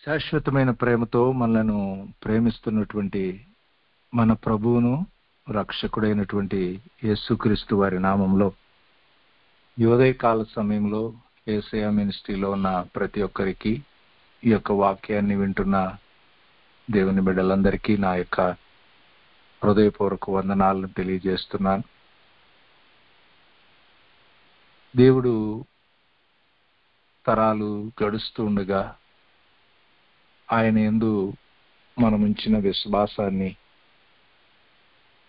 శాశ్వతమైన ప్రేమతో మనలను ప్రేమిస్తున్నటువంటి మన ప్రభువును రక్షకుడైనటువంటి యేసుక్రీస్తు వారి నామంలో ఈ ఉదయకాల సమయంలో యేసయ్య మినిస్ట్రీలో ఉన్న ప్రతి ఒక్కరికి ఈ యొక్క వాక్యాన్ని వింటున్న దేవుని బిడ్డలందరికీ నా యొక్క హృదయపూర్వక వందనాలను తెలియజేస్తున్నాను. దేవుడు తరాలు గడుస్తూ ఉండగా ఆయన యందు మనం ఉంచిన విశ్వాసాన్ని,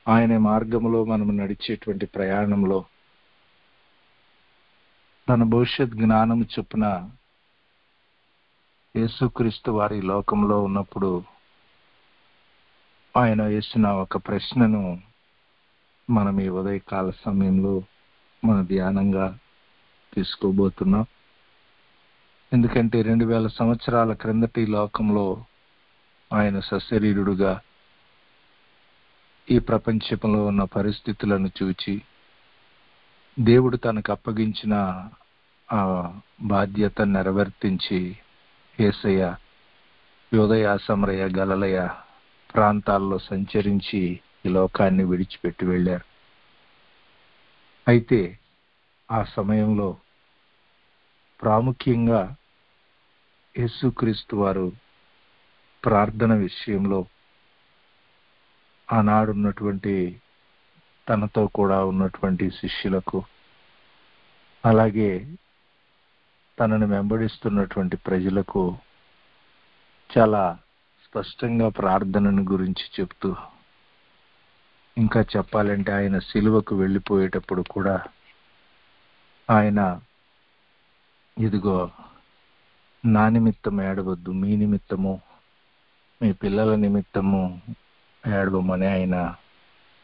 ఆయన మార్గంలో మనం నడిచేటువంటి ప్రయాణంలో తన భవిష్యత్ జ్ఞానం చొప్పున యేసుక్రీస్తు వారి లోకంలో ఉన్నప్పుడు ఆయన వేసిన ఒక ప్రశ్నను మనం ఈ ఉదయకాల సమయంలో మన ధ్యానంగా తీసుకోబోతున్నాం. ఎందుకంటే 2000 సంవత్సరాల క్రిందటి లోకంలో ఆయన సశరీరుడుగా ఈ ప్రపంచంలో ఉన్న పరిస్థితులను చూచి దేవుడు తనకు అప్పగించిన ఆ బాధ్యత నెరవేర్తించి యేసయ్య యూదయ, సమరయ, గలిలయ ప్రాంతాల్లో సంచరించి ఈ లోకాన్ని విడిచిపెట్టి వెళ్ళారు. అయితే ఆ సమయంలో ప్రాముఖ్యంగా యేసుక్రీస్తు వారు ప్రార్థన విషయంలో ఆనాడున్నటువంటి తనతో కూడా ఉన్నటువంటి శిష్యులకు, అలాగే తనను వెంబడిస్తున్నటువంటి ప్రజలకు చాలా స్పష్టంగా ప్రార్థనను గురించి చెప్తూ, ఇంకా చెప్పాలంటే ఆయన సిలువకు వెళ్ళిపోయేటప్పుడు కూడా ఆయన ఇదిగో నా నిమిత్తం ఏడవద్దు, మీ నిమిత్తము, మీ పిల్లల నిమిత్తము ఏడవమని ఆయన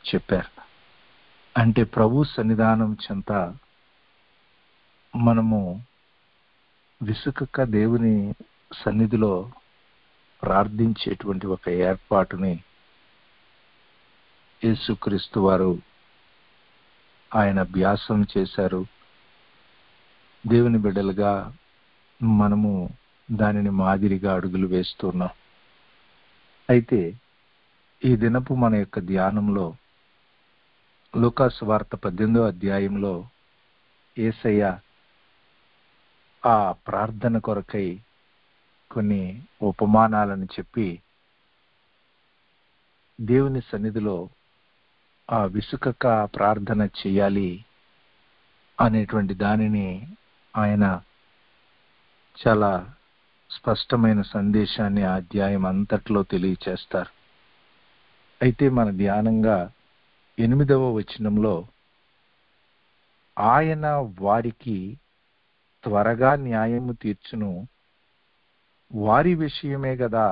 చెప్పారు. అంటే ప్రభు సన్నిధానం చెంత మనము విసుకక దేవుని సన్నిధిలో ప్రార్థించేటువంటి ఒక ఏర్పాటుని యేసుక్రీస్తు వారు ఆయన అభ్యాసం చేశారు. దేవుని బిడ్డలుగా మనము దానిని మాదిరిగా అడుగులు వేస్తున్నాం. అయితే ఈ దినపు మన యొక్క ధ్యానంలో లూకా సువార్త 18వ అధ్యాయంలో యేసయ్య ఆ ప్రార్థన కొరకై కొన్ని ఉపమానాలను చెప్పి దేవుని సన్నిధిలో ఆ విసుకక ప్రార్థన చేయాలి అనేటువంటి దానిని ఆయన చాలా స్పష్టమైన సందేశాన్ని ఆ అధ్యాయం అంతట్లో తెలియచేస్తారు. అయితే మన ధ్యానంగా 8వ వచనంలో ఆయన వారికి త్వరగా న్యాయము తీర్చును, వారి విషయమే గదా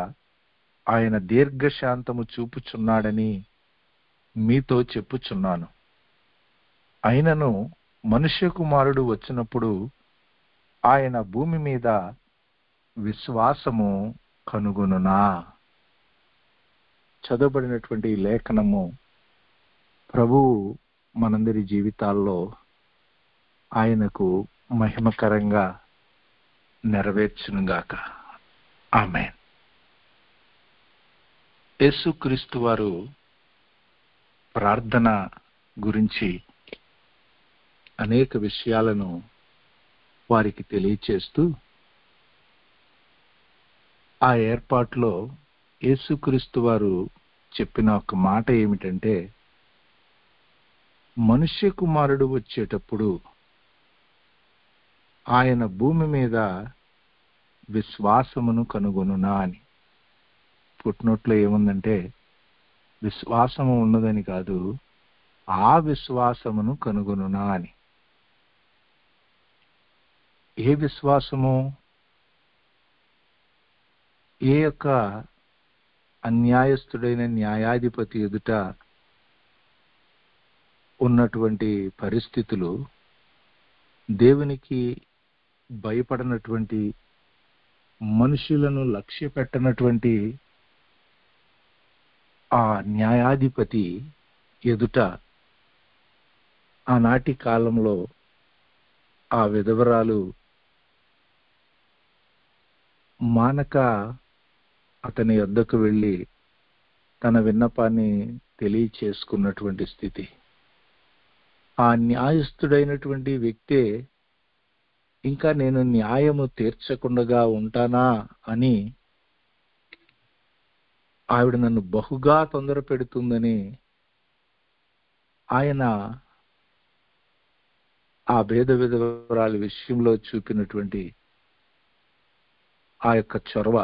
ఆయన దీర్ఘశాంతము చూపుచున్నాడని మీతో చెప్పుచున్నాను. అయినను మనుష్య కుమారుడు వచ్చినప్పుడు ఆయన భూమి మీద విశ్వాసము కనుగొనునా? చదవబడినటువంటి లేఖనము ప్రభువు మనందరి జీవితాల్లో ఆయనకు మహిమకరంగా నెరవేర్చునుగాక. ఆమేన్. యేసుక్రీస్తు వారు ప్రార్థన గురించి అనేక విషయాలను వారికి తెలియచేస్తూ ఆ ఏర్పాట్లో యేసుక్రీస్తు వారు చెప్పిన ఒక మాట ఏమిటంటే, మనుష్య కుమారుడు వచ్చేటప్పుడు ఆయన భూమి మీద విశ్వాసమును కనుగొనునా అని. ఫుట్నోట్లో ఏముందంటే విశ్వాసము ఉన్నదని కాదు, ఆ విశ్వాసమును కనుగొనునా అని. ఏ విశ్వాసము? ఏ యొక్క అన్యాయస్తుడైన న్యాయాధిపతి ఎదుట ఉన్నటువంటి పరిస్థితులు, దేవునికి భయపడనటువంటి, మనుషులను లక్ష్య పెట్టనటువంటి ఆ న్యాయాధిపతి ఎదుట ఆనాటి కాలంలో ఆ విధవరాలు మానక అతని వద్దకు వెళ్ళి తన విన్నపాన్ని తెలియచేసుకున్నటువంటి స్థితి. ఆ న్యాయస్థుడైనటువంటి వ్యక్తే ఇంకా నేను న్యాయము తీర్చకుండా ఉంటానా అని ఆవిడ నన్ను బహుగా తొందర పెడుతుందని ఆయన ఆ భేద విధవరాలి విషయంలో చూపినటువంటి ఆ యొక్క చొరవ,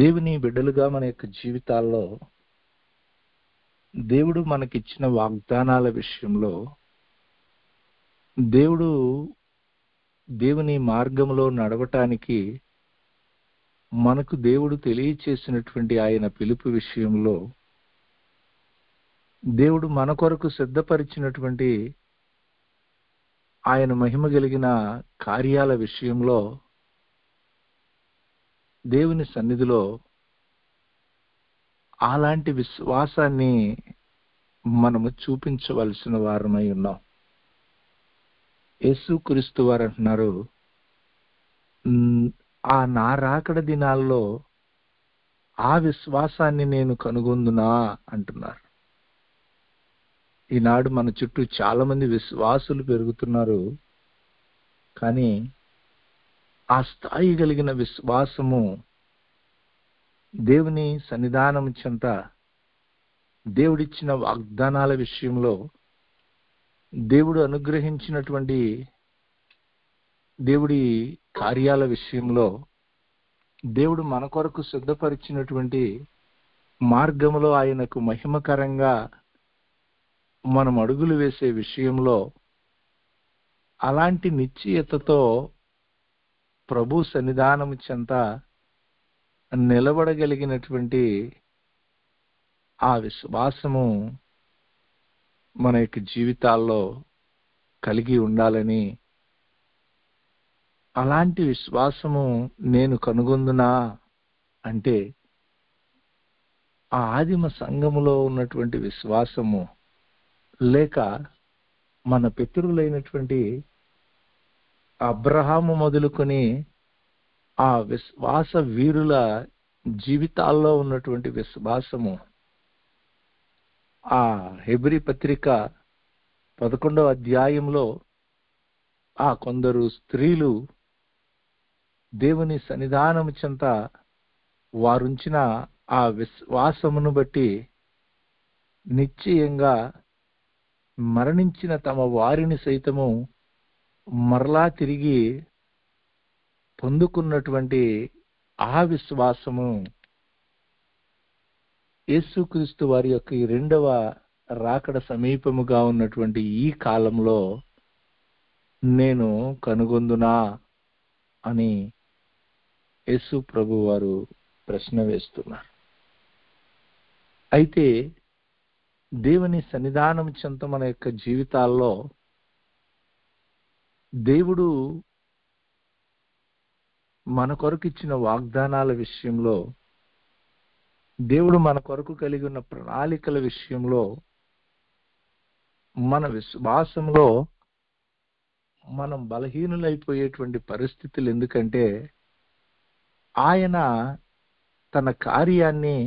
దేవుని బిడ్డలుగా మన యొక్క జీవితాల్లో దేవుడు మనకిచ్చిన వాగ్దానాల విషయంలో దేవుని మార్గంలో నడవటానికి మనకు దేవుడు తెలియచేసినటువంటి ఆయన పిలుపు విషయంలో దేవుడు మన కొరకు సిద్ధపరిచినటువంటి ఆయన మహిమ కలిగిన కార్యాల విషయంలో దేవుని సన్నిధిలో అలాంటి విశ్వాసాన్ని మనము చూపించవలసిన వారమై ఉన్నాం. యేసుక్రీస్తు వారు అంటున్నారు, ఆ నా రాకడ దినాల్లో ఆ విశ్వాసాన్ని నేను కనుగొందునా అంటున్నారు. ఈనాడు మన చుట్టూ చాలా మంది విశ్వాసులు పెరుగుతున్నారు, కానీ ఆ స్థాయి కలిగిన విశ్వాసము దేవుని సన్నిధానం చెంత దేవుడిచ్చిన వాగ్దానాల విషయంలో దేవుడు అనుగ్రహించినటువంటి దేవుడి కార్యాల విషయంలో దేవుడు మన కొరకు సిద్ధపరిచినటువంటి మార్గంలో ఆయనకు మహిమకరంగా మనం అడుగులు వేసే విషయంలో అలాంటి నిశ్చయతతో ప్రభు సన్నిధానం చెంత నిలబడగలిగినటువంటి ఆ విశ్వాసము మన యొక్క జీవితాల్లో కలిగి ఉండాలని, అలాంటి విశ్వాసము నేను కనుగొందునా అంటే ఆ ఆదిమ సంఘములో ఉన్నటువంటి విశ్వాసము, లేక మన పితరులైనటువంటి అబ్రహాము మొదలుకొని ఆ విశ్వాస వీరుల జీవితాల్లో ఉన్నటువంటి విశ్వాసము, ఆ హెబ్రీ పత్రిక 11వ అధ్యాయంలో ఆ కొందరు స్త్రీలు దేవుని సన్నిధానము చెంత వారుంచిన ఆ విశ్వాసమును బట్టి నిశ్చయంగా మరణించిన తమ వారిని సైతము మరలా తిరిగి పొందుకున్నటువంటి ఆ విశ్వాసము యేసుక్రీస్తు వారి యొక్క ఈ రెండవ రాకడ సమీపముగా ఉన్నటువంటి ఈ కాలంలో నేను కనుగొందునా అని యేసు ప్రభు వారు ప్రశ్న వేస్తున్నారు. అయితే దేవుని సన్నిధానం చెంత మన యొక్క జీవితాల్లో దేవుడు మన కొరకు ఇచ్చిన వాగ్దానాల విషయంలో, దేవుడు మన కొరకు కలిగి ఉన్న ప్రణాళికల విషయంలో మన విశ్వాసంలో మనం బలహీనులైపోయేటువంటి పరిస్థితులు. ఎందుకంటే ఆయన తన కార్యాన్ని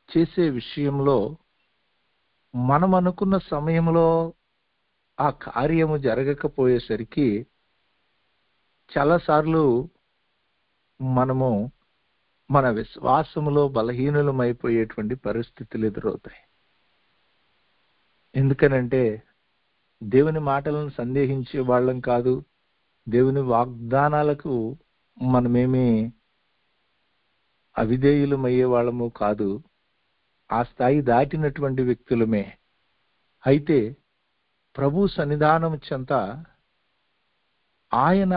చేసే విషయంలో మనం అనుకున్న సమయంలో ఆ కార్యము జరగకపోయేసరికి చాలాసార్లు మనము మన విశ్వాసములో బలహీనులమైపోయేటువంటి పరిస్థితులు ఎదురవుతాయి. ఎందుకనంటే దేవుని మాటలను సందేహించే వాళ్ళం కాదు, దేవుని వాగ్దానాలకు మనమేమి అవిధేయులమయ్యే వాళ్ళము కాదు, ఆ స్థాయి దాటినటువంటి వ్యక్తులమే. అయితే ప్రభు సన్నిధానం చెంత ఆయన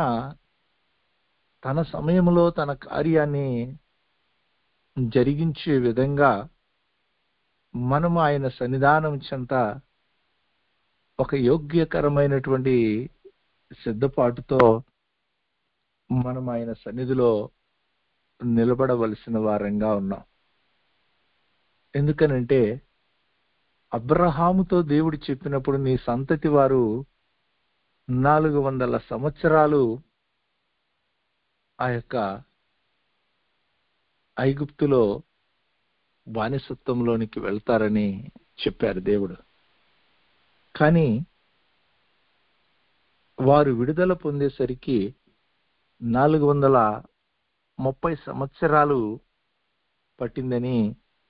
తన సమయంలో తన కార్యాన్ని జరిగించే విధంగా మనము ఆయన సన్నిధానం చెంత ఒక యోగ్యకరమైనటువంటి సిద్ధపాటుతో మనం ఆయన సన్నిధిలో నిలబడవలసిన వారంగా ఉన్నాం. ఎందుకనంటే అబ్రహాముతో దేవుడు చెప్పినప్పుడు నీ సంతతి వారు 400 సంవత్సరాలు ఆ యొక్క ఐగుప్తులో బానిసత్వంలోనికి వెళ్తారని చెప్పారు దేవుడు. కానీ వారు విడుదల పొందేసరికి 430 సంవత్సరాలు పట్టిందని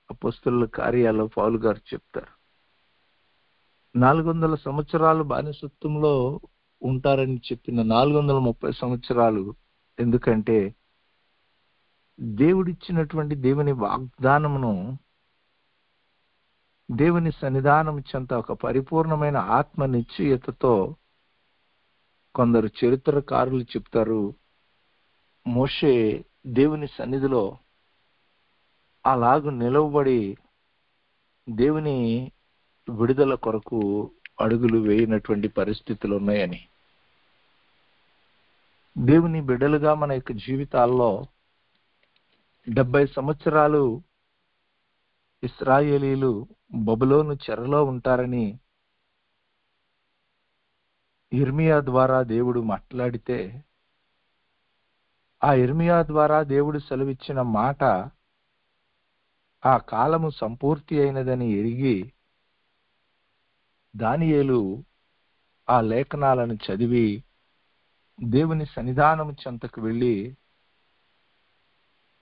అపోస్తలుల కార్యాల్లో పౌలు గారు చెప్తారు. 400 సంవత్సరాలు బానిసత్వంలో ఉంటారని చెప్పిన 430 సంవత్సరాలు ఎందుకంటే దేవుడిచ్చినటువంటి దేవుని వాగ్దానమును దేవుని సన్నిధానం చెంత ఒక పరిపూర్ణమైన ఆత్మ నిశ్చయతతో కొందరు చరిత్రకారులు చెప్తారు, మోషే దేవుని సన్నిధిలో అలాగూ నిలవబడి దేవుని విడుదల కొరకు అడుగులు వేయనటువంటి పరిస్థితులు ఉన్నాయని. దేవుని బిడ్డలుగా మన యొక్క జీవితాల్లో 70 సంవత్సరాలు ఇశ్రాయేలీలు బబులోను చెరలో ఉంటారని ఇర్మియా ద్వారా దేవుడు మాట్లాడితే, ఆ ఇర్మియా ద్వారా దేవుడు సెలవిచ్చిన మాట ఆ కాలము సంపూర్తి అయినదని ఎరిగి దానియేలు ఆ లేఖనాలను చదివి దేవుని సన్నిధానము చెంతకు వెళ్ళి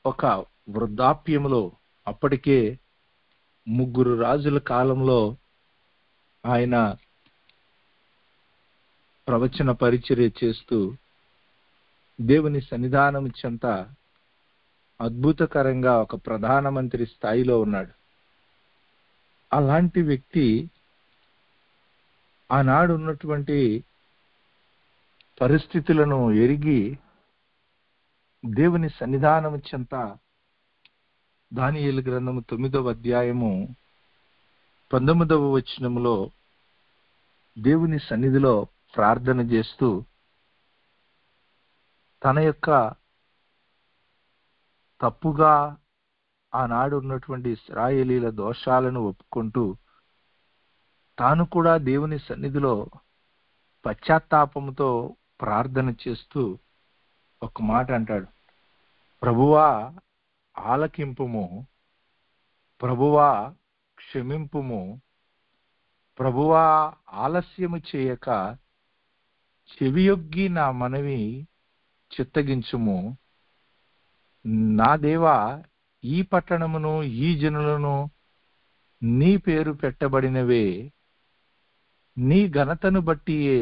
ఒక వృద్ధాప్యములో, అప్పటికే 3 రాజుల కాలంలో ఆయన ప్రవచన పరిచర్య చేస్తూ దేవుని సన్నిధానం చెంత అద్భుతకరంగా ఒక ప్రధానమంత్రి స్థాయిలో ఉన్నాడు. అలాంటి వ్యక్తి ఆనాడు ఉన్నటువంటి పరిస్థితులను ఎరిగి దేవుని సన్నిధానం చెంత దానియేలు గ్రంథము 9వ అధ్యాయము 19వ వచనములో దేవుని సన్నిధిలో ప్రార్థన చేస్తూ తన యొక్క తప్పుగా ఆనాడు ఉన్నటువంటి ఇశ్రాయేలీల దోషాలను ఒప్పుకుంటూ తాను కూడా దేవుని సన్నిధిలో పశ్చాత్తాపముతో ప్రార్థన చేస్తూ ఒక మాట అంటాడు, ప్రభువా ఆలకింపుము, ప్రభువా క్షమింపుము, ప్రభువా ఆలస్యము చేయక చెవియొగ్గి నా మనవి చిత్తగించుము. నా దేవా, ఈ పట్టణమును ఈ జనులను నీ పేరు పెట్టబడినవే, నీ ఘనతను బట్టియే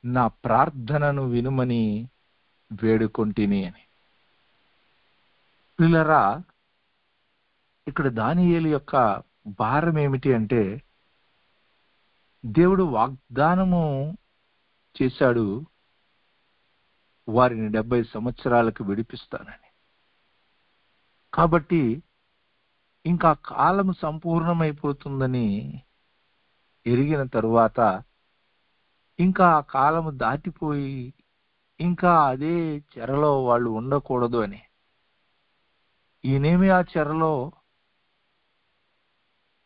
నా ప్రార్థనను వినుమని వేడుకొంటిని అని. పిల్లరా, ఇక్కడ దానియేలు యొక్క భారం ఏమిటి అంటే, దేవుడు వాగ్దానము చేశాడు వారిని 70 సంవత్సరాలకు విడిపిస్తానని. కాబట్టి ఇంకా కాలము సంపూర్ణమైపోతుందని ఎరిగిన తరువాత ఇంకా ఆ కాలము దాటిపోయి ఇంకా అదే చెరలో వాళ్ళు ఉండకూడదు అని, ఈయనేమి ఆ చెరలో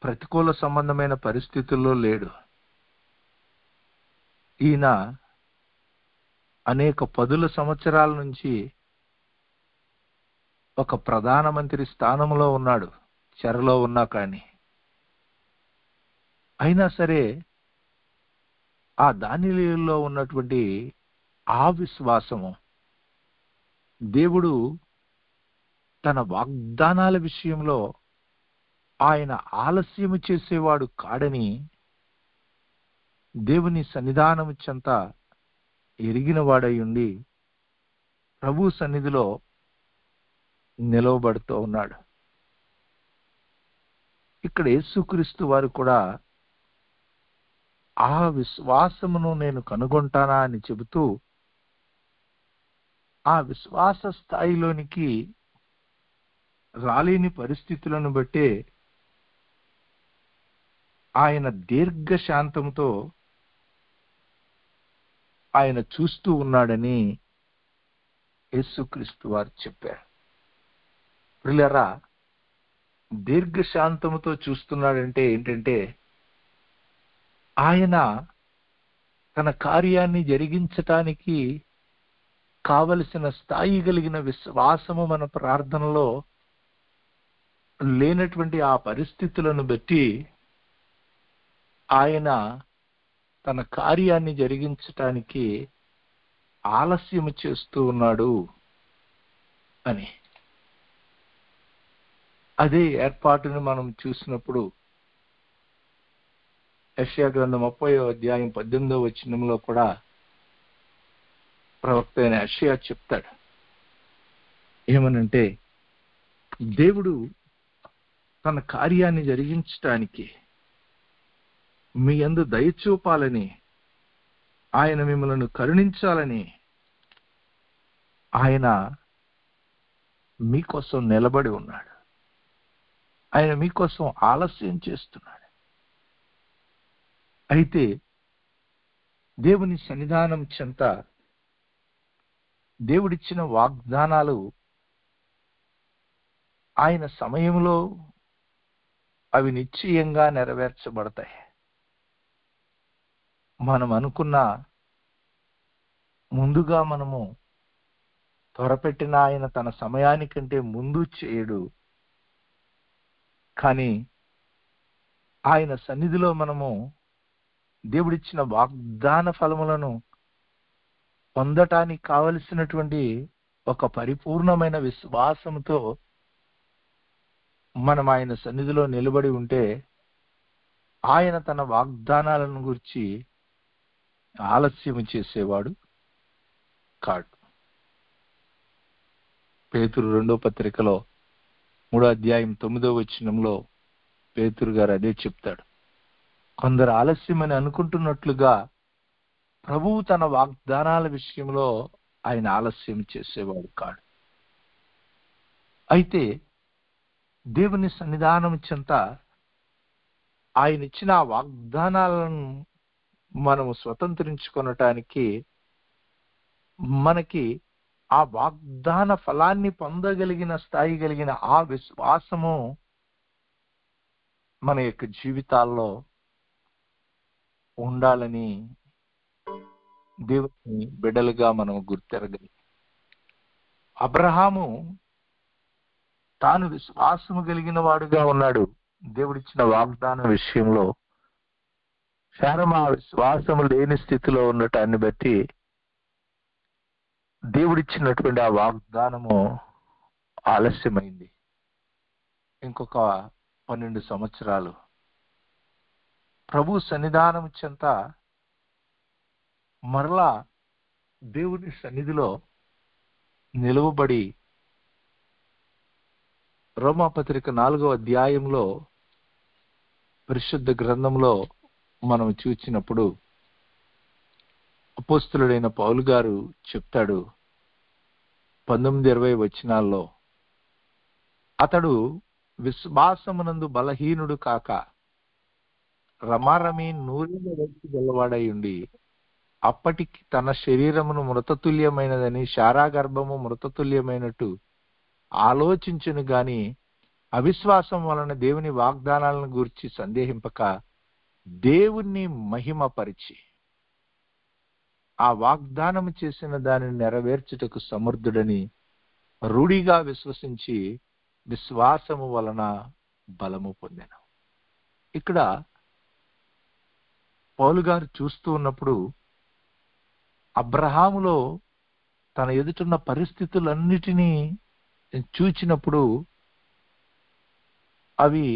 ప్రతికూల సంబంధమైన పరిస్థితుల్లో లేడు. ఈయన అనేక 10 సంవత్సరాల నుంచి ఒక ప్రధానమంత్రి స్థానంలో ఉన్నాడు, చెరలో ఉన్నా కానీ. అయినా సరే ఆ దానియేలులో ఉన్నటువంటి ఆ విశ్వాసము, దేవుడు తన వాగ్దానాల విషయంలో ఆయన ఆలస్యము చేసేవాడు కాడని దేవుని సన్నిధానము చెంత ఎరిగిన వాడై ఉండి ప్రభు సన్నిధిలో నిలవబడుతూ ఉన్నాడు. ఇక్కడ యేసుక్రీస్తు వారు కూడా ఆ విశ్వాసమును నేను కనుగొంటానా అని చెబుతూ ఆ విశ్వాస స్థాయిలోనికి రాలేని పరిస్థితులను బట్టే ఆయన దీర్ఘశాంతంతో ఆయన చూస్తూ ఉన్నాడని యేసుక్రీస్తు వారు చెప్పారు. ప్రియులారా, దీర్ఘశాంతముతో చూస్తున్నాడంటే ఏంటంటే, ఆయన తన కార్యాన్ని జరిగించటానికి కావలసిన స్థాయి కలిగిన విశ్వాసము మన ప్రార్థనలో లేనటువంటి ఆ పరిస్థితులను బట్టి ఆయన తన కార్యాన్ని జరిగించటానికి ఆలస్యం చేస్తూ ఉన్నాడు అని. అదే ఏర్పాటును మనం చూసినప్పుడు యెషయా గ్రంథం 30వ అధ్యాయం 18వ వచనంలో కూడా ప్రవక్త అయిన యెషయా చెప్తాడు. ఏమనంటే, దేవుడు తన కార్యాన్ని జరిగించటానికి మీ యందు దయ చూపాలని, ఆయన మిమ్మల్ని కరుణించాలని ఆయన మీకోసం నిలబడి ఉన్నాడు. ఆయన మీకోసం ఆలస్యం చేస్తున్నాడు. అయితే దేవుని సన్నిధానం చెంత దేవుడిచ్చిన వాగ్దానాలు ఆయన సమయంలో అవి నిశ్చయంగా నెరవేర్చబడతాయి. మనం అనుకున్న ముందుగా మనము త్వరపెట్టిన ఆయన తన సమయానికంటే ముందు చేయడు. కానీ ఆయన సన్నిధిలో మనము దేవుడిచ్చిన వాగ్దాన ఫలములను పొందటానికి కావలసినటువంటి ఒక పరిపూర్ణమైన విశ్వాసంతో మనం ఆయన సన్నిధిలో నిలబడి ఉంటే ఆయన తన వాగ్దానాలను గురించి ఆలస్యం చేసేవాడు కాడు. పేతురు 2వ పత్రికలో 3వ అధ్యాయం 9వ వచనంలో పేతురు గారు అదే చెప్తాడు. కొందరు ఆలస్యమని అనుకుంటున్నట్లుగా ప్రభువు తన వాగ్దానాల విషయంలో ఆయన ఆలస్యం చేసేవాడు కాడు. అయితే దేవుని సన్నిధానం చెంత ఆయన ఇచ్చిన ఆ వాగ్దానాలను మనము స్వతంత్రించుకొనటానికి మనకి ఆ వాగ్దాన ఫలాన్ని పొందగలిగిన స్థాయి కలిగిన ఆ విశ్వాసము మన యొక్క జీవితాల్లో ఉండాలని దేవుని బిడ్డలుగా మనం గుర్తెరగలి. అబ్రహాము తాను విశ్వాసము కలిగిన వాడుగా ఉన్నాడు దేవుడిచ్చిన వాగ్దానం విషయంలో. శారమ విశ్వాసము లేని స్థితిలో ఉండటాన్ని బట్టి దేవుడిచ్చినటువంటి ఆ వాగ్దానము ఆలస్యమైంది. ఇంకొక 12 సంవత్సరాలు ప్రభు సన్నిధానం చెంత మరలా దేవుని సన్నిధిలో నిలువబడి రోమాపత్రిక 4వ అధ్యాయంలో పరిశుద్ధ గ్రంథంలో మనం చూచినప్పుడు అపోస్తలుడైన పౌలు గారు చెప్తాడు 19-20 వచనాల్లో, అతడు విశ్వాసమునందు బలహీనుడు కాక రమారమి నూరిన వ్యక్తి గలవాడై ఉండి అప్పటికి తన శరీరమును మృతతుల్యమైనదని శారాగర్భము మృతతుల్యమైనట్టు ఆలోచించును గాని అవిశ్వాసం వలన దేవుని వాగ్దానాలను గూర్చి సందేహింపక దేవుణ్ణి మహిమపరిచి ఆ వాగ్దానము చేసిన దానిని నెరవేర్చుటకు సమర్థుడని రూఢిగా విశ్వసించి విశ్వాసము వలన బలము పొందెను. ఇక్కడ పౌలు గారు చూస్తూ ఉన్నప్పుడు అబ్రహాములో తన ఎదుటున్న పరిస్థితులన్నిటినీ చూచినప్పుడు అవి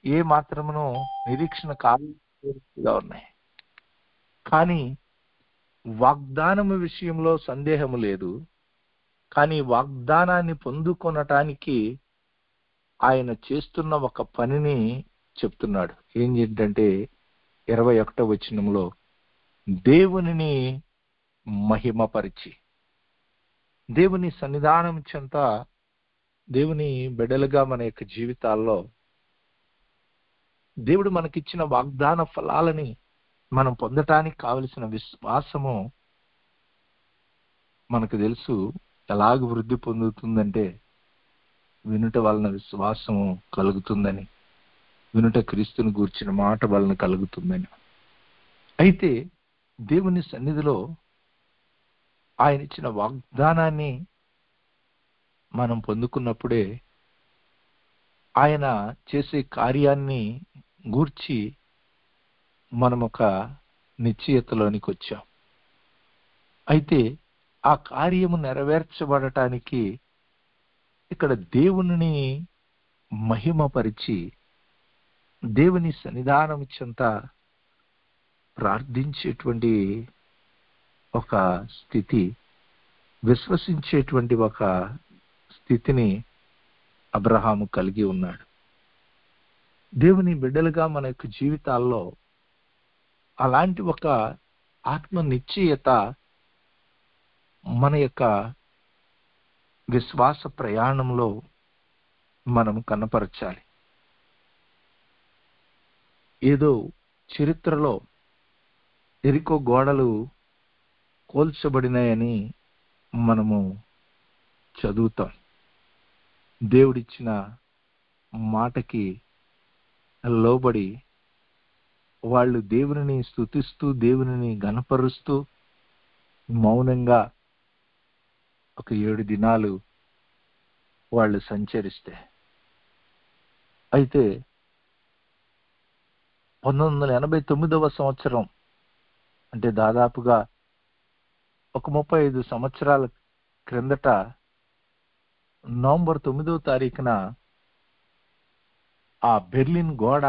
ఏ మాత్రమునో నిరీక్షణ కాగా ఉన్నాయి. కానీ వాగ్దానము విషయంలో సందేహము లేదు. కానీ వాగ్దానాన్ని పొందుకొనటానికి ఆయన చేస్తున్న ఒక పనిని చెప్తున్నాడు. ఏంటంటే 21వ వచనంలో దేవునిని మహిమపరిచి. దేవుని సన్నిధానం చెంత దేవుని బిడ్డలుగా మన యొక్క జీవితాల్లో దేవుడు మనకిచ్చిన వాగ్దాన ఫలాలని మనం పొందటానికి కావలసిన విశ్వాసము మనకు తెలుసు ఎలాగ వృద్ధి పొందుతుందంటే వినుట వలన విశ్వాసము కలుగుతుందని, వినుట క్రీస్తుని గూర్చిన మాట వలన కలుగుతుందని. అయితే దేవుని సన్నిధిలో ఆయన ఇచ్చిన వాగ్దానాన్ని మనం పొందుకున్నప్పుడే ఆయన చేసే కార్యాన్ని గూర్చి మనం ఒక నిశ్చయతలోనికి వచ్చాం. అయితే ఆ కార్యము నెరవేర్చబడటానికి ఇక్కడ దేవునిని మహిమపరిచి దేవుని సన్నిధానం చెంత ప్రార్థించేటువంటి ఒక స్థితి, విశ్వసించేటువంటి ఒక స్థితిని అబ్రహాము కలిగి ఉన్నాడు. దేవుని బిడ్డలుగా మన యొక్క జీవితాల్లో అలాంటి ఒక ఆత్మ నిశ్చయత మన యొక్క విశ్వాస ప్రయాణంలో మనం కనపరచాలి. ఏదో చరిత్రలో ఎరికో గోడలు కోల్చబడినాయని మనము చదువుతాం. దేవుడిచ్చిన మాటకి లోబడి వాళ్ళు దేవుని స్తుతిస్తూ దేవుని ఘనపరుస్తూ మౌనంగా ఒక 7 దినాలు వాళ్ళు సంచరిస్తే, అయితే 1989వ సంవత్సరం అంటే దాదాపుగా ఒక 35 సంవత్సరాల క్రిందట నవంబర్ 9వ తారీఖున ఆ బెర్లిన్ గోడ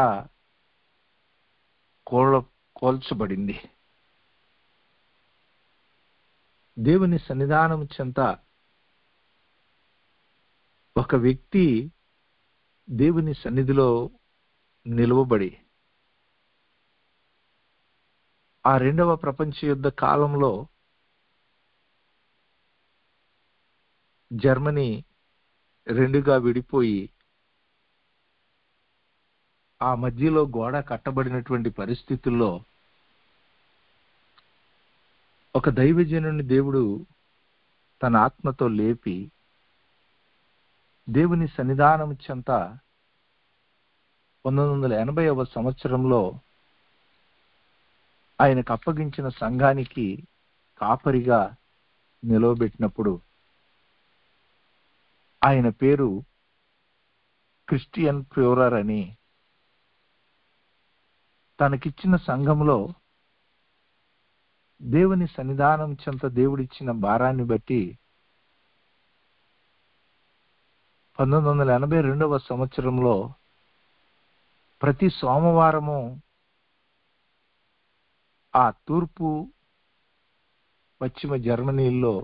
కోల్చబడింది. దేవుని సన్నిధానం చెంత ఒక వ్యక్తి దేవుని సన్నిధిలో నిలువబడి ఆ 2వ ప్రపంచ యుద్ధ కాలంలో జర్మనీ 2గా విడిపోయి ఆ మధ్యలో గోడ కట్టబడినటువంటి పరిస్థితుల్లో ఒక దైవజనుని దేవుడు తన ఆత్మతో లేపి దేవుని సన్నిధానం చెంత 1980వ సంవత్సరంలో ఆయనకు అప్పగించిన సంఘానికి కాపరిగా నిలవబెట్టినప్పుడు ఆయన పేరు క్రిస్టియన్ ప్యూరర్ అని, తనకిచ్చిన సంఘంలో దేవుని సన్నిధానం చెంత దేవుడిచ్చిన భారాన్ని బట్టి 1982వ సంవత్సరంలో ప్రతి సోమవారము ఆ తూర్పు పశ్చిమ జర్మనీలో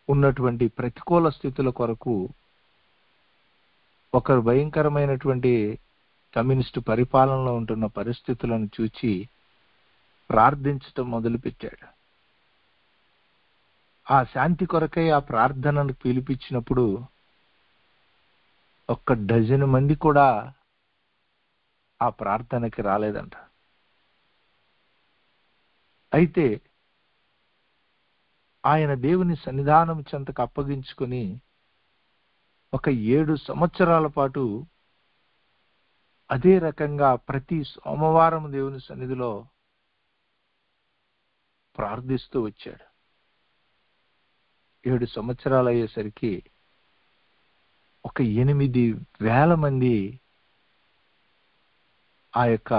ఉన్నటువంటి ప్రతికూల స్థితుల కొరకు, ఒక భయంకరమైనటువంటి కమ్యూనిస్టు పరిపాలనలో ఉంటున్న పరిస్థితులను చూచి ప్రార్థించటం మొదలుపెట్టాడు. ఆ శాంతి కొరకై ఆ ప్రార్థనను పిలిపించినప్పుడు 1 డజను మంది కూడా ఆ ప్రార్థనకి రాలేదంట. అయితే ఆయన దేవుని సన్నిధానం చెంతకు అప్పగించుకొని ఒక 7 సంవత్సరాల పాటు అదే రకంగా ప్రతి సోమవారం దేవుని సన్నిధిలో ప్రార్థిస్తూ వచ్చాడు. 7 సంవత్సరాలు అయ్యేసరికి ఒక 8,000 మంది ఆ యొక్క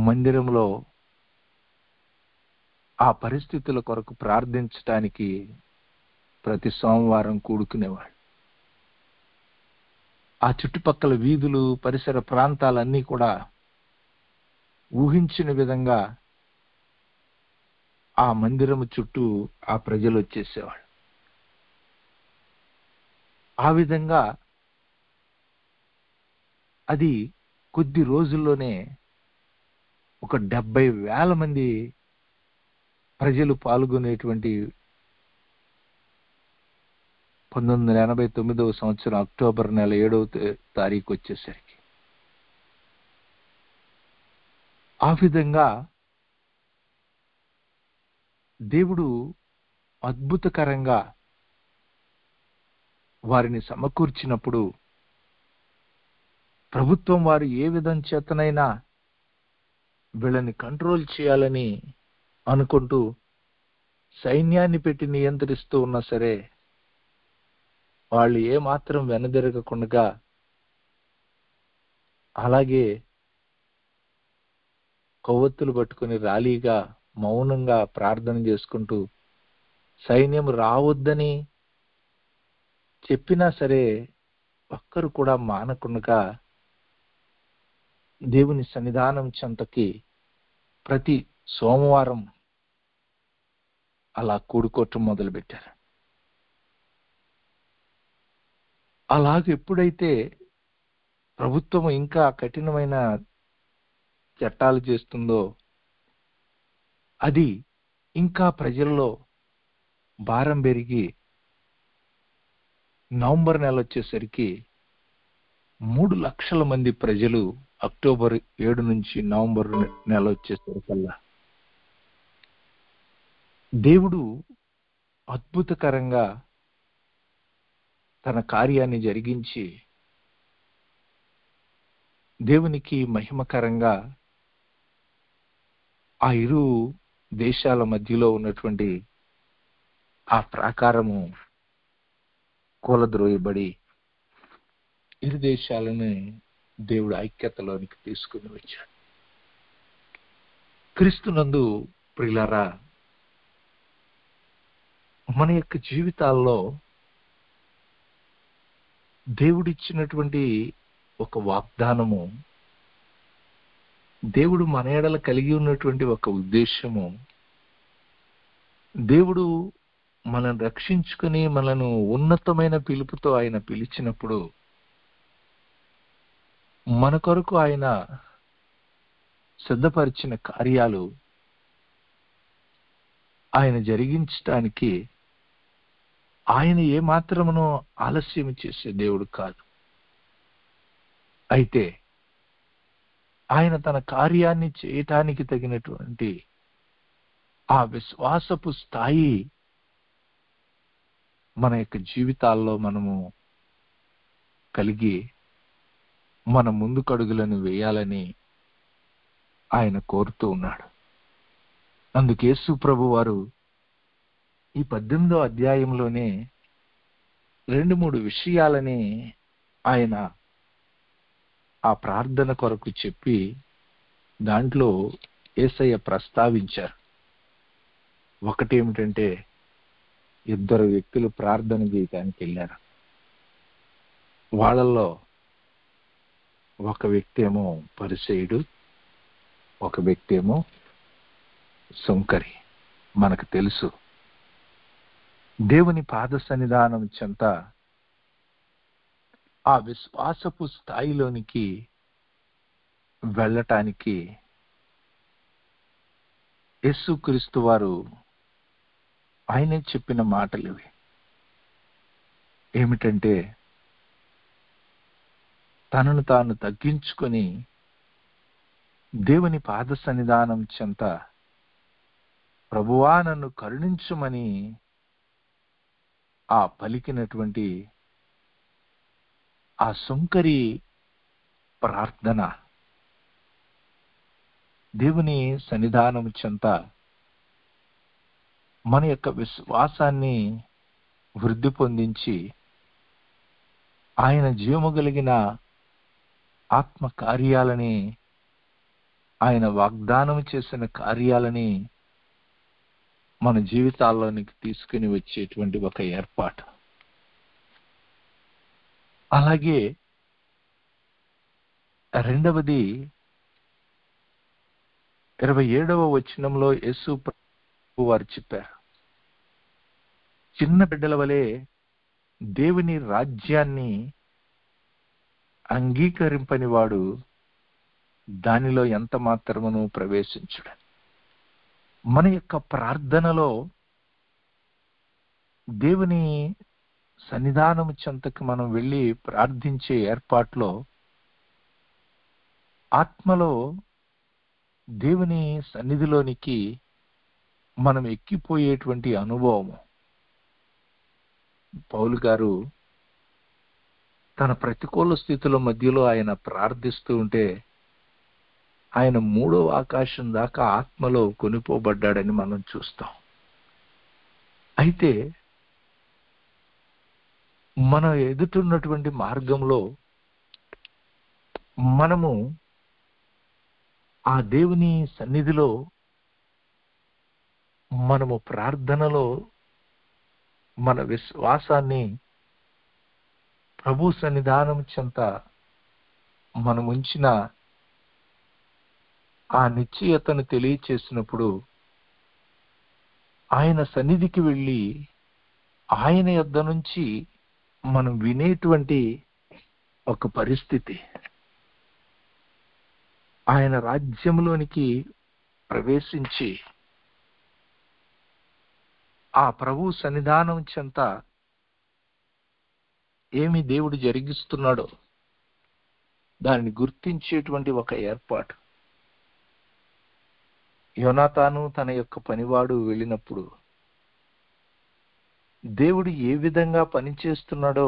మందిరంలో ఆ పరిస్థితుల కొరకు ప్రార్థించటానికి ప్రతి సోమవారం కూడుకునేవాడు. ఆ చుట్టుపక్కల వీధులు, పరిసర ప్రాంతాలన్నీ కూడా ఊహించిన విధంగా ఆ మందిరము చుట్టూ ఆ ప్రజలు వచ్చేసేవాడు. ఆ విధంగా అది కొద్ది రోజుల్లోనే ఒక 70,000 మంది ప్రజలు పాల్గొనేటువంటి 1989వ సంవత్సరం అక్టోబర్ నెల 7వ తారీఖు వచ్చేసరికి ఆ విధంగా దేవుడు అద్భుతకరంగా వారిని సమకూర్చినప్పుడు ప్రభుత్వం వారు ఏ విధం చేతనైనా వీళ్ళని కంట్రోల్ చేయాలని అనుకుంటూ సైన్యాన్ని పెట్టి నియంత్రిస్తూ ఉన్నా సరే వాళ్ళు ఏమాత్రం వెనుదిరగకుండా అలాగే కొవ్వొత్తులు పట్టుకుని ర్యాలీగా మౌనంగా ప్రార్థన చేసుకుంటూ సైన్యం రావద్దని చెప్పినా సరే ఒక్కరు కూడా మానకుండా దేవుని సన్నిధానం చెంతకి ప్రతి సోమవారం అలా కూడుకోవటం మొదలుపెట్టారు. అలాగే ఎప్పుడైతే ప్రభుత్వం ఇంకా కఠినమైన చట్టాలు చేస్తుందో అది ఇంకా ప్రజల్లో భారం పెరిగి నవంబర్ నెల వచ్చేసరికి 3 లక్షల మంది ప్రజలు అక్టోబర్ 7 నుంచి నవంబర్ నెల వచ్చేసరికల్లా దేవుడు అద్భుతకరంగా తన కార్యాన్ని జరిగించి దేవునికి మహిమకరంగా ఆ ఇరు దేశాల మధ్యలో ఉన్నటువంటి ఆ ప్రాకారము కూలద్రోయబడి ఇరు దేశాలను దేవుడు ఐక్యతలోనికి తీసుకుని వచ్చాడు. క్రీస్తునందు ప్రియులారా, మన యొక్క జీవితాల్లో దేవుడిచ్చినటువంటి ఒక వాగ్దానము, దేవుడు మన ఎడల కలిగి ఉన్నటువంటి ఒక ఉద్దేశము, దేవుడు మనల్ని రక్షించుకుని మనను ఉన్నతమైన పిలుపుతో ఆయన పిలిచినప్పుడు మన కొరకు ఆయన సిద్ధపరిచిన కార్యాలు ఆయన జరిగించటానికి ఆయన ఏమాత్రమునో ఆలస్యం చేసే దేవుడు కాదు. అయితే ఆయన తన కార్యాన్ని చేయటానికి తగినటువంటి ఆ విశ్వాసపు స్థాయి మన యొక్క జీవితాల్లో మనము కలిగి మన ముందుకడుగులను వేయాలని ఆయన కోరుతూ ఉన్నాడు. అందుకే యేసు ప్రభు వారు ఈ 18వ అధ్యాయంలోనే 2-3 విషయాలని ఆయన ఆ ప్రార్థన కొరకు చెప్పి దాంట్లో యేసయ్య ప్రస్తావించారు. ఒకటేమిటంటే, 2 వ్యక్తులు ప్రార్థన చేయడానికి వెళ్ళారు. వాళ్ళల్లో ఒక వ్యక్తి ఏమో పరిసయ్యుడు, ఒక వ్యక్తి ఏమో సుంకరి. మనకు తెలుసు, దేవుని పాద సన్నిధానం చెంత ఆ విశ్వాసపు స్థాయిలోనికి వెళ్ళటానికి యేసుక్రీస్తు వారు ఆయనే చెప్పిన మాటలు ఇవి. ఏమిటంటే, తనను తాను తగ్గించుకొని దేవుని పాద సన్నిధానం చెంత ప్రభువా నన్ను కరుణించుమని ఆ పలికినటువంటి ఆ సుంకరి ప్రార్థన దేవుని సన్నిధానం చెంత మన యొక్క విశ్వాసాన్ని వృద్ధి పొందించి ఆయన జీవము కలిగిన ఆత్మ కార్యాలని, ఆయన వాగ్దానం చేసిన కార్యాలని మన జీవితాల్లోనికి తీసుకుని వచ్చేటువంటి ఒక ఏర్పాటు. అలాగే రెండవది 27వ వచనంలో యేసు ప్రభు వారు చెప్పారు, చిన్న బిడ్డల వలె దేవుని రాజ్యాన్ని అంగీకరింపని వాడు దానిలో ఎంత మాత్రమును ప్రవేశించుడు. మన యొక్క ప్రార్థనలో దేవుని సన్నిధానము చెంతకు మనం వెళ్ళి ప్రార్థించే ఏర్పాట్లో ఆత్మలో దేవుని సన్నిధిలోనికి మనం ఎక్కిపోయేటువంటి అనుభవము. పౌలు గారు తన ప్రతికూల స్థితుల మధ్యలో ఆయన ప్రార్థిస్తూ ఉంటే ఆయన 3వ ఆకాశం దాకా ఆత్మలో కొనిపోబడ్డాడని మనం చూస్తాం. అయితే మన ఎదుటున్నటువంటి మార్గంలో మనము ఆ దేవుని సన్నిధిలో మనము ప్రార్థనలో మన విశ్వాసాన్ని ప్రభు సన్నిధానం చెంత మనం ఉంచిన ఆ నిశ్చయతను తెలియచేసినప్పుడు ఆయన సన్నిధికి వెళ్ళి ఆయన యొద్ద నుంచి మనం వినేటువంటి ఒక పరిస్థితి, ఆయన రాజ్యంలోనికి ప్రవేశించి ఆ ప్రభు సన్నిధానం చెంత ఏమి దేవుడు జరిగిస్తున్నాడో దానిని గుర్తించేటువంటి ఒక ఏర్పాటు. యోనాతాను తన యొక్క పనివాడు వెళ్ళినప్పుడు దేవుడు ఏ విధంగా పనిచేస్తున్నాడో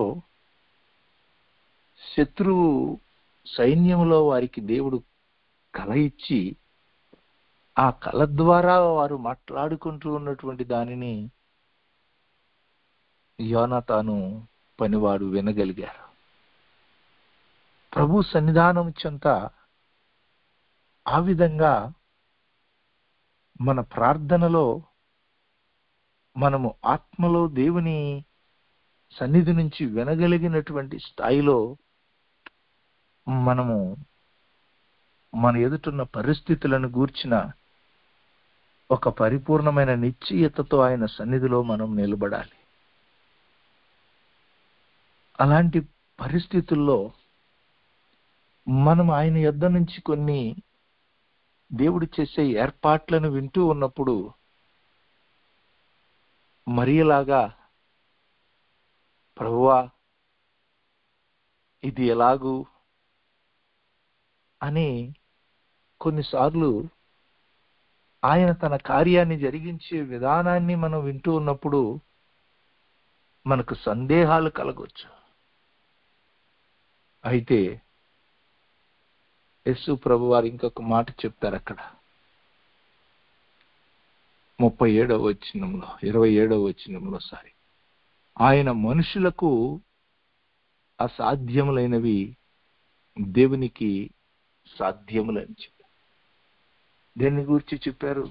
శత్రువు సైన్యంలో వారికి దేవుడు కల ఇచ్చి ఆ కల ద్వారా వారు మాట్లాడుకుంటూ ఉన్నటువంటి దానిని యోనాతాను పనివాడు వినగలిగారు. ప్రభు సన్నిధానం చెంత ఆ విధంగా మన ప్రార్థనలో మనము ఆత్మలో దేవుని సన్నిధి నుంచి వినగలిగినటువంటి స్థాయిలో మనము మన ఎదుటున్న పరిస్థితులను గూర్చిన ఒక పరిపూర్ణమైన నిశ్చయతతో ఆయన సన్నిధిలో మనం నిలబడాలి. అలాంటి పరిస్థితుల్లో మనం ఆయన యొద్ద నుంచి కొన్ని దేవుడు చేసే ఏర్పాట్లను వింటూ ఉన్నప్పుడు మరియలాగా, ప్రభువా ఇది ఎలాగూ అని కొన్నిసార్లు ఆయన తన కార్యాన్ని జరిగించే విధానాన్ని మనం వింటూ ఉన్నప్పుడు మనకు సందేహాలు కలగొచ్చు. అయితే యేసు ప్రభు వారు ఇంకొక మాట చెప్తారు అక్కడ 27వ వచనంలో 27వ వచనంలో ఆయన మనుషులకు అసాధ్యములైనవి దేవునికి సాధ్యములని చెప్పారు. దేన్ని గురించి చెప్పారు?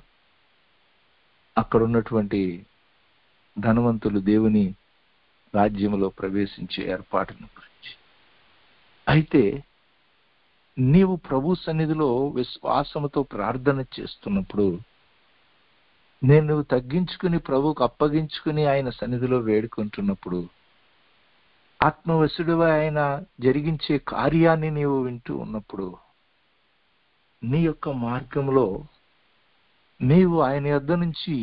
అక్కడ ఉన్నటువంటి ధనవంతులు దేవుని రాజ్యములో ప్రవేశించే ఏర్పాటును గురించి. అయితే నీవు ప్రభు సన్నిధిలో విశ్వాసముతో ప్రార్థన చేస్తున్నప్పుడు నువ్వు తగ్గించుకుని ప్రభువుకు అప్పగించుకుని ఆయన సన్నిధిలో వేడుకుంటున్నప్పుడు ఆత్మవశుడివై ఆయన జరిగించే కార్యాన్ని నీవు వింటూ ఉన్నప్పుడు నీ యొక్క మార్గంలో నీవు ఆయన యొద్ద నుంచి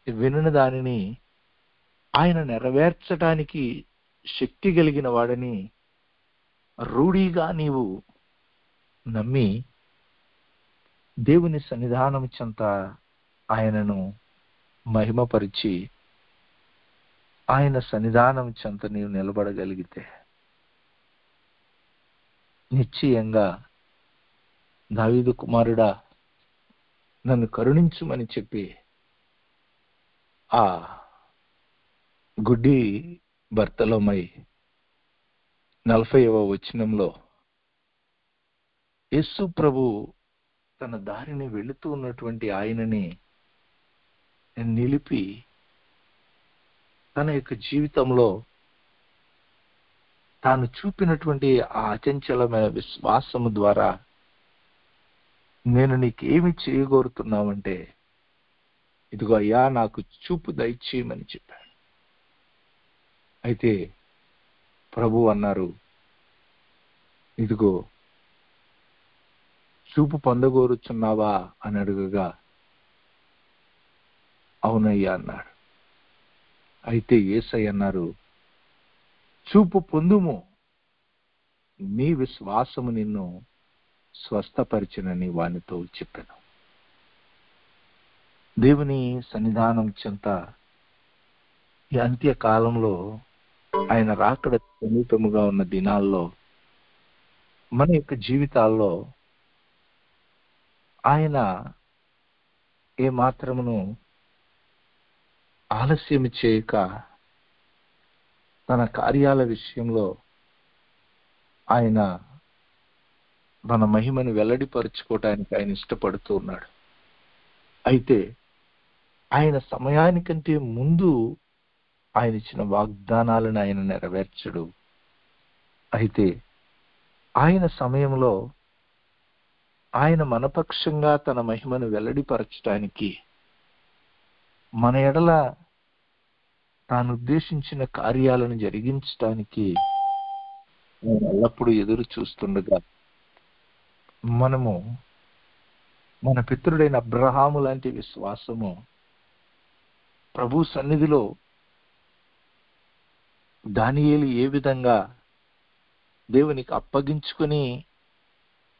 వినిన దానిని ఆయన నెరవేర్చడానికి శక్తి కలిగిన వాడని రూఢిగా నీవు నమ్మి దేవుని సన్నిధానం చెంత ఆయనను మహిమపరిచి ఆయన సన్నిధానం చెంత నీవు నిలబడగలిగితే నిశ్చయంగా దావీదు కుమారుడా నన్ను కరుణించుమని చెప్పి ఆ గుడ్డి బర్తలోమై 40వ వచనంలో యేసు ప్రభు తన దారిని వెళుతూ ఉన్నటువంటి ఆయనని నిలిపి తన యొక్క జీవితంలో తాను చూపినటువంటి ఆ అచంచలమైన విశ్వాసము ద్వారా నేను నీకేమి చేయగోరుతున్నావంటే ఇదిగో అయ్యా నాకు చూపు దయచేయమని చెప్పాడు. అయితే ప్రభు అన్నారు, ఇదిగో చూపు పొందగోరుచున్నావా అని అడుగగా అవునయ్యా అన్నాడు. అయితే యేసయ్య అన్నారు, చూపు పొందుము, నీ విశ్వాసము నిన్ను స్వస్థపరిచినని వానితో చెప్పాను. దేవుని సన్నిధానం చెంత ఈ అంత్యకాలంలో ఆయన రాకడ సమీపముగా ఉన్న దినాల్లో మన యొక్క జీవితాల్లో ఆయన ఏ మాత్రమును ఆలస్యం చేయక తన కార్యాల విషయంలో ఆయన మన మహిమను వెల్లడిపరుచుకోవటానికి ఆయన ఇష్టపడుతూ ఉన్నాడు. అయితే ఆయన సమయానికంటే ముందు ఆయన ఇచ్చిన వాగ్దానాలను ఆయన నెరవేర్చడు. అయితే ఆయన సమయంలో ఆయన మనపక్షంగా తన మహిమను వెల్లడిపరచటానికి, మన ఎడల తాను ఉద్దేశించిన కార్యాలను జరిగించటానికి ఆయన ఎల్లప్పుడూ ఎదురు చూస్తుండగా, మనము మన పితరుడైన అబ్రహాము లాంటి విశ్వాసము ప్రభు సన్నిధిలో దానియేలు ఏ విధంగా దేవునికి అప్పగించుకుని,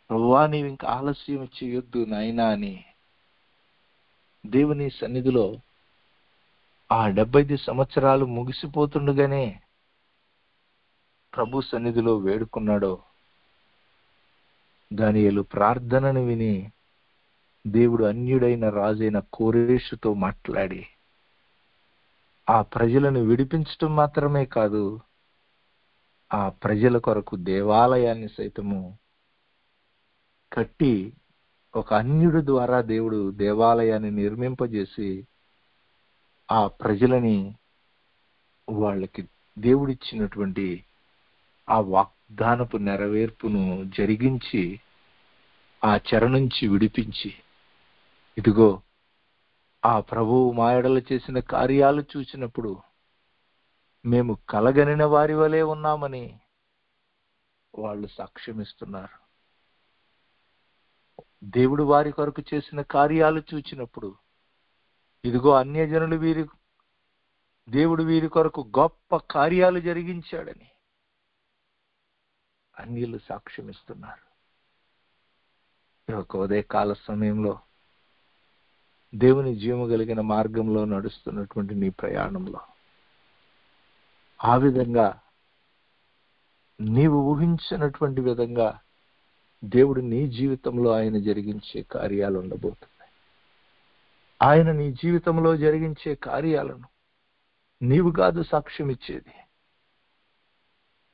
ప్రభువా నీవు ఇంకా ఆలస్యం చేయొద్దు నాయనా అని దేవుని సన్నిధిలో ఆ 75 సంవత్సరాలు ముగిసిపోతుండగానే ప్రభు సన్నిధిలో వేడుకున్నాడో, దానియేలు ప్రార్థనను విని దేవుడు అన్యుడైన రాజైన కోరేషుతో మాట్లాడి ఆ ప్రజలను విడిపించటం మాత్రమే కాదు, ఆ ప్రజల కొరకు దేవాలయాన్ని సైతము కట్టి, ఒక అన్యుడి ద్వారా దేవుడు దేవాలయాన్ని నిర్మింపజేసి ఆ ప్రజలని వాళ్ళకి దేవుడిచ్చినటువంటి ఆ వాగ్దానపు నెరవేర్పును జరిగించి ఆ చెర నుంచి విడిపించి, ఇదిగో ఆ ప్రభువు మా ఎడల చేసిన కార్యాలు చూసినప్పుడు మేము కలగనిన వారి వలె ఉన్నామని వాళ్ళు సాక్ష్యమిస్తున్నారు. దేవుడు వారి కొరకు చేసిన కార్యాలు చూచినప్పుడు, ఇదిగో అన్యజనులు దేవుడు వీరి కొరకు గొప్ప కార్యాలు జరిగించాడని అన్యులు సాక్ష్యమిస్తున్నారు. ఒక ఉదయకాల సమయంలో దేవుని జీవము కలిగిన మార్గంలో నడుస్తున్నటువంటి నీ ప్రయాణంలో ఆ విధంగా నీవు ఊహించినటువంటి విధంగా దేవుడు నీ జీవితంలో ఆయన జరిగించే కార్యాలు ఉండబోతున్నాయి. ఆయన నీ జీవితంలో జరిగించే కార్యాలను నీవు కాదు సాక్ష్యం ఇచ్చేది,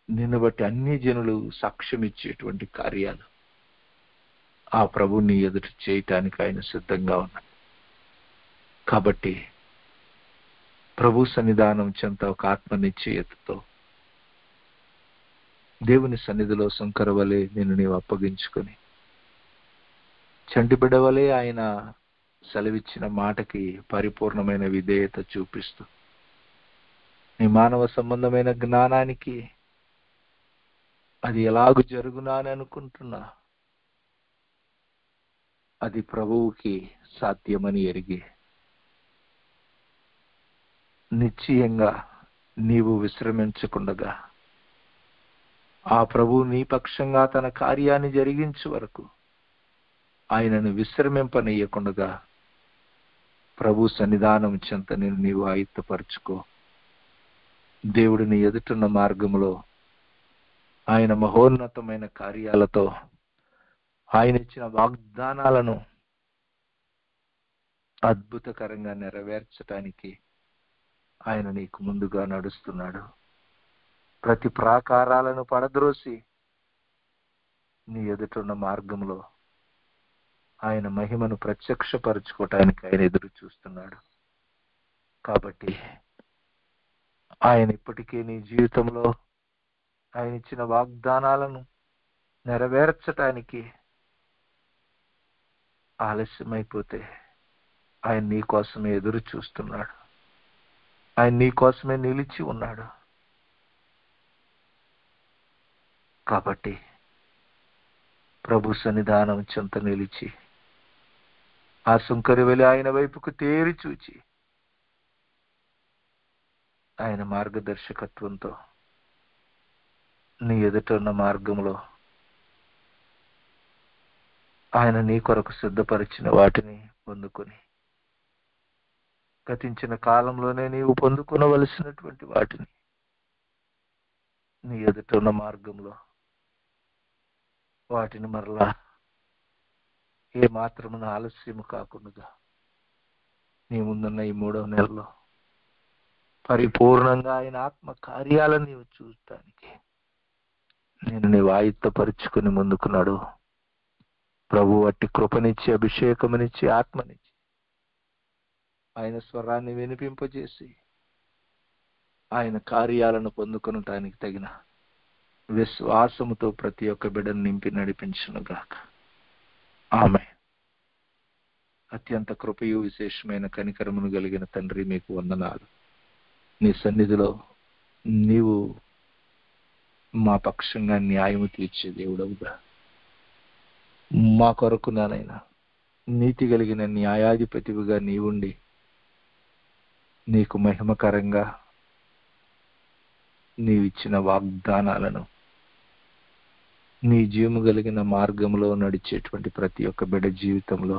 నిన్ను బట్టి అన్ని జనులు సాక్ష్యం ఇచ్చేటువంటి కార్యాలు ఆ ప్రభు నీ ఎదుట చేయటానికి ఆయన సిద్ధంగా ఉన్నాడు. కాబట్టి ప్రభు సన్నిధానం చెంత ఒక ఆత్మ నిశ్చయతతో దేవుని సన్నిధిలో శంకరవలే నిన్ను నీవు అప్పగించుకొని, చంటిబిడ్డవలే ఆయన సెలవిచ్చిన మాటకి పరిపూర్ణమైన విధేయత చూపిస్తూ, నీ మానవ సంబంధమైన జ్ఞానానికి అది ఎలాగూ జరుగునా అని అనుకుంటున్నా, అది ప్రభువుకి సాధ్యమని ఎరిగి నిశ్చయంగా నీవు విశ్రమించకుండగా ఆ ప్రభువు నీ పక్షంగా తన కార్యాన్ని జరిగించే వరకు ఆయనను విశ్రమింపనీయకుండగా ప్రభు సన్నిధానం చెంత నేను నీవు ఆయుత్తపరుచుకో. దేవుడు నీ ఎదుటున్న మార్గంలో ఆయన మహోన్నతమైన కార్యాలతో ఆయన ఇచ్చిన వాగ్దానాలను అద్భుతకరంగా నెరవేర్చటానికి ఆయన నీకు ముందుగా నడుస్తున్నాడు. ప్రతి ప్రాకారాలను పడద్రోసి నీ ఎదుటున్న మార్గంలో ఆయన మహిమను ప్రత్యక్షపరచుకోవటానికి ఆయన ఎదురు చూస్తున్నాడు. కాబట్టి ఆయన ఇప్పటికే నీ జీవితంలో ఆయన ఇచ్చిన వాగ్దానాలను నెరవేర్చటానికి ఆలస్యమైపోతే ఆయన నీ కోసమే ఎదురు చూస్తున్నాడు. ఆయన నీ కోసమే నిలిచి ఉన్నాడు. కాబట్టి ప్రభు సన్నిధానం చెంత నిలిచి ఆ సుంకరి వెళ్ళి ఆయన వైపుకు తేరి చూచి ఆయన మార్గదర్శకత్వంతో నీ ఎదుట ఉన్న మార్గంలో ఆయన నీ కొరకు సిద్ధపరిచిన వాటిని పొందుకొని, గతించిన కాలంలోనే నీవు పొందుకొనవలసినటువంటి వాటిని నీ ఎదుట ఉన్న మార్గంలో వాటిని మరలా ఏ మాత్రమున ఆలస్యము కాకుండా నీ ముందున్న ఈ 3వ నెలలో పరిపూర్ణంగా ఆయన ఆత్మ కార్యాలను నీవు చూడటానికి నేను నీవు ఆయుత్తపరుచుకుని ముందుకున్నాడు. ప్రభు అట్టి కృపనిచ్చి, అభిషేకమునిచ్చి, ఆత్మనిచ్చి, ఆయన స్వరాన్ని వినిపింపజేసి ఆయన కార్యాలను పొందుకొనటానికి తగిన విశ్వాసముతో ప్రతి ఒక్క బిడ్డను నింపి నడిపించునుగాక. ఆమె అత్యంత కృపయు విశేషమైన కనికరమును కలిగిన తండ్రి, మీకు వందనాలు. నీ సన్నిధిలో నీవు మా పక్షంగా న్యాయము తీర్చే దేవుడవుగా, మా కొరకు నానైనా నీతి కలిగిన న్యాయాధిపతివిగా నీవుండి నీకు మహిమకరంగా నీవిచ్చిన వాగ్దానాలను నీ జీవము కలిగిన మార్గంలో నడిచేటువంటి ప్రతి ఒక్క బిడ్డ జీవితంలో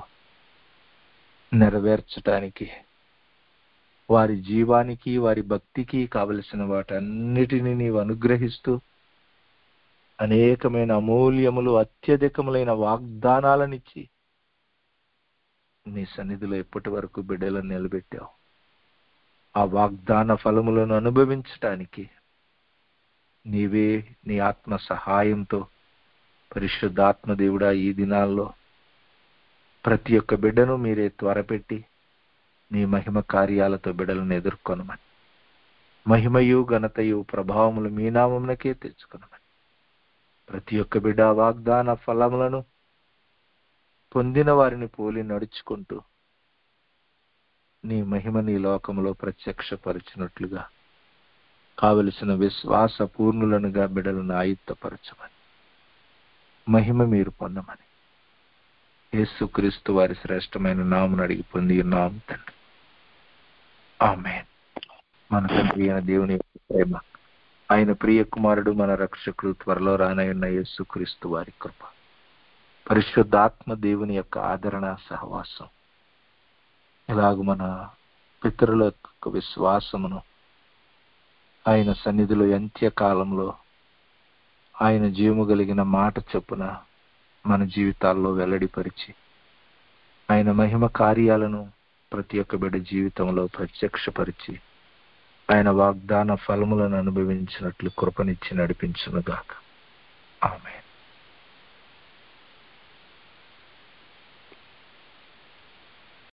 నెరవేర్చటానికి, వారి జీవానికి, వారి భక్తికి కావలసిన వాటన్నిటినీ నీవు అనుగ్రహిస్తూ అనేకమైన అమూల్యములు, అత్యధికములైన వాగ్దానాలనిచ్చి నీ సన్నిధిలో ఎప్పటి వరకు బిడ్డలను నిలబెట్టావు. ఆ వాగ్దాన ఫలములను అనుభవించటానికి నీవే నీ ఆత్మ సహాయంతో, పరిశుద్ధాత్మ దేవుడా, ఈ దినాల్లో ప్రతి ఒక్క బిడ్డను మీరే త్వరపెట్టి నీ మహిమ కార్యాలతో బిడ్డలను ఎదుర్కొనమని, మహిమయు ఘనతయు ప్రభావములు మీ నామమునకే తెచ్చుకొనమని, ప్రతి ఒక్క బిడ్డ వాగ్దాన ఫలములను పొందిన వారిని పోలి నడుచుకుంటూ నీ మహిమ నీ లోకములో ప్రత్యక్షపరిచినట్లుగా కావలసిన విశ్వాస పూర్ణులనుగా బిడ్డలను ఆయుత్తపరచమని, మహిమ మీరు పొందమని యేసుక్రీస్తు వారి శ్రేష్టమైన నామమును అడిగి పొంది ఉన్నాము తండ్రి. ఆమేన్. మన తండ్రి అయిన దేవుని యొక్క ప్రేమ, ఆయన ప్రియ కుమారుడు మన రక్షకుడు త్వరలో రానయున్న యేసుక్రీస్తు వారి కృప, పరిశుద్ధాత్మ దేవుని యొక్క ఆదరణ సహవాసం ఇలాగ మన పితరుల యొక్క విశ్వాసమును ఆయన సన్నిధిలో అంత్యకాలంలో ఆయన జీవము కలిగిన మాట చొప్పున మన జీవితాల్లో వెల్లడిపరిచి ఆయన మహిమ కార్యాలను ప్రతి ఒక్క బిడ్డ జీవితంలో ప్రత్యక్షపరిచి ఆయన వాగ్దాన ఫలములను అనుభవించినట్లు కృపనిచ్చి నడిపించునుగాక.